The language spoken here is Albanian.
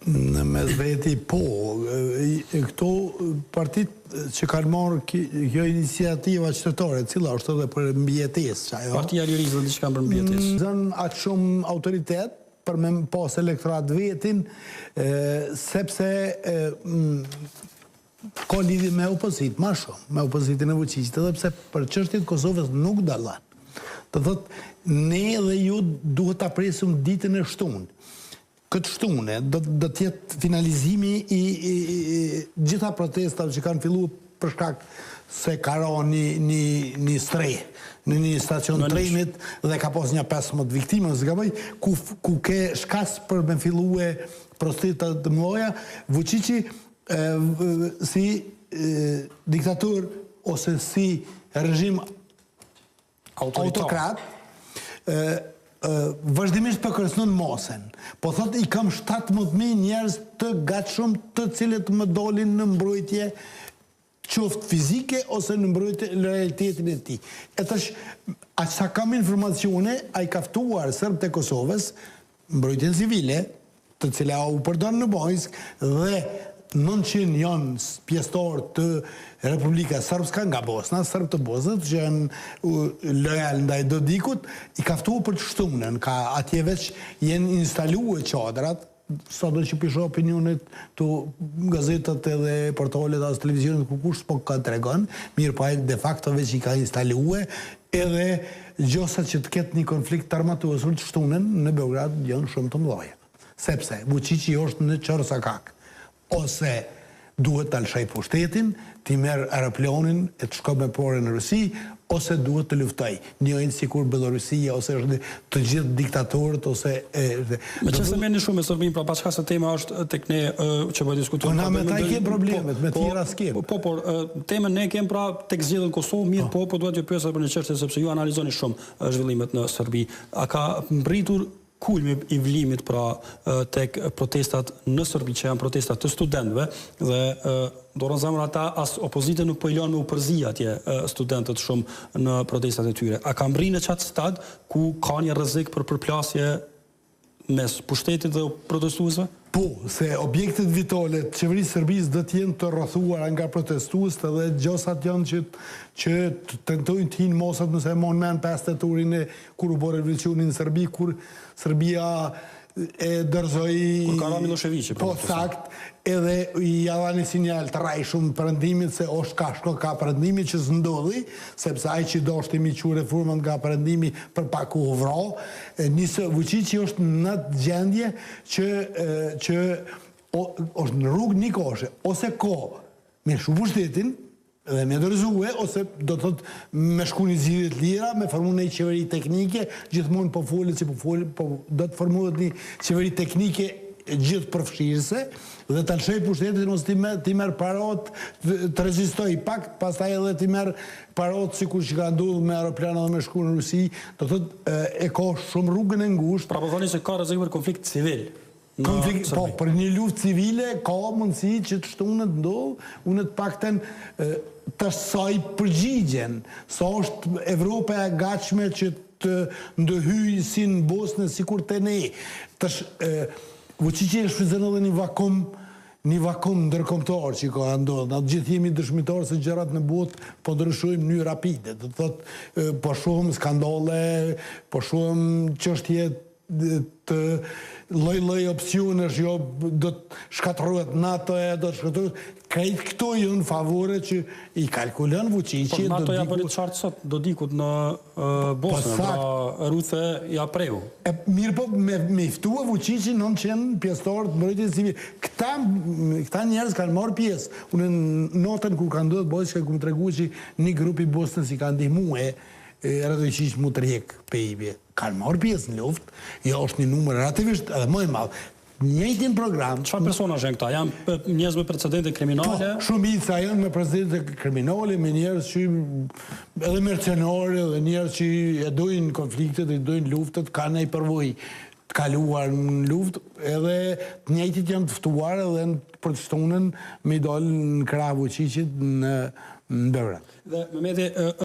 Në Medveti, po. Këto partit që kanë marrë kjo iniciativa qytetare, cila është edhe për mbijetesë. Partia Lirisë dhe diçka për mbijetesë. Zënë atë shumë autoritet për me pas elektorat vetin, sepse ka lidhje me opozit, ma shumë, me opozitin e Vučićit, edhe pse për çështjet Kosovës nuk dallan. Të thotë, ne dhe ju duhet ta presim ditën e shtunë. Këtë shtune, do tjetë finalizimi i gjitha protestave që kanë filluar për shkak se ka ra një strej në një stacion trenit dhe ka pas një 15 viktime, ku ke shkas për me fillue protestat të mëdha, Vučići si diktator ose si režim autokrat, vazhdimisht për kërcënon mosen. Po thot, i kam 17.000 njerëz të gatshëm të cilët më dolin në mbrojtje qoftë fizike ose në mbrojtje realitetin e tij. Aq sa kam informacione, ai ka ftuar serbët e Kosovës, mbrojtjen civile, të cila u përdor në Bojsk, dhe 900 janë pjesëtar të Republika Srpska nga Bosna, Srpë të Bosnës, që janë lojal ndaj Dodikut, i ka ftuar për të shtunën, ka atje veç jenë instaluar çadrat, sado që pisho opinionet të gazetat edhe portalet as televizionet ku kush po ka tregon, mirë po ai de facto veç i ka instaluar, edhe gjosat që të ketë një konflikt armatuesur të shtunën në Beograd janë shumë të mëdha. Sepse Vučići është në Çorsakak, ose duhet të alshaj pushtetin, t'i merë aeroplanin e të shko me pore në Rusi, ose duhet të luftoj. Njojnë si kur Belorusia, ose është të gjithë diktatorët, ose... Me që se meni shumë e Sërbim, pra pas ka se tema është tek ne që po diskutojmë... Po na me ta i kemë problemet, me tjera s'kemë. Por temën ne kemë pra tek zgjedhjen Kosovë, mirë po duhet ju pyesa për një çështje sepse ju analizoni shumë zhvillimet në Serbi. A ka mbritur kulmi i vlimit pra tek protestat në Serbi, që janë protestat të studentëve, dhe do rënzamër ata as opozite nuk po i lanë me u përzi atje studentët shumë në protestat e tyre. A ka mbri në qatë stad ku ka një rrezik për përplasje mes pushtetit dhe protestuesve? Po, se objektet vitale të qeverisë Serbisë do të jenë të rrethuara nga protestuesit dhe gjosat janë që tentojnë të hinë mosat nëse e mon men 5 tetorin e kur u bërë revolucioni në Serbi, kur Serbia e dërzoi... Kur ka ra Miloševići. Po, sakt, edhe i java një sinjal të rajshëm përëndimit se është ka përëndimit që s'ndodhi, sepse ai që do është imi që reformën nga përëndimi për pak u vra, njësë Vučići është në të gjendje që është në rrugë një koshe, ose ko me shu pushtetin, dhe me dërzue, ose do të thotë me shku një zgjidhje të lira, me formu një qeveri teknike, gjithmonë po folet si po folet, po do të formuat një qeveri teknike gjithë përfshirëse, dhe të alshej pushtetin ose ti merë parot, të rezistoj pak, pastaj edhe ti merë parot si kur që ka ndodhë me aeroplana dhe me shku në Rusi, do të thotë e ka shumë rrugën e ngushtë. Pra po thoni se ka rrezik për konflikt civil. Po, për një luftë civile ka mundësi që të shtunët ndodhë, unë të pakten të saj përgjigjen, sa është Evropa e gatshme që të ndëhyj si në Bosnë, si kur të ne. Vučići e shfrytëzon edhe një vakum ndërkombëtar që ka ndodhur. Ne gjithë jemi dëshmitarë se gjërat në botë po ndryshojnë në mënyrë rapide. Do të thotë po shohim skandale, po shohim çështje të lloj opsionesh, jo do të shkatërrohet NATO, do të shkatërrohet. Krejt këto janë favore që i kalkulon Vučići. Po NATO ja bëri çart sot Dodikut në Bosnë, pra Ruthe ja preu. Mirë po me ftua Vučići 900 pjesëtar të mbrojtjes civile. Këta njerëz kanë marrë pjesë. Unë notën kur ka ndodhur Bojska ku më treguan që një grup i Bosnës i ka ndihmuar Radojičić mu të rjek PIB. Kanë marrë pjesë në luftë, jo është një numër relativisht edhe më i madh. Njëjtin program. Çfarë personazhe janë këta? Janë njerëz me precedente kriminale? Po, shumica janë me precedente kriminale, me njerëz që edhe mercenare, edhe njerëz që e dojnë konfliktet, e dojnë luftet, kanë ai përvojë të kaluar në luftë, edhe të njëjtit janë të ftuar edhe në protestonën me i dalë në krah Vučićit në Beograd. Dhe Mehmeti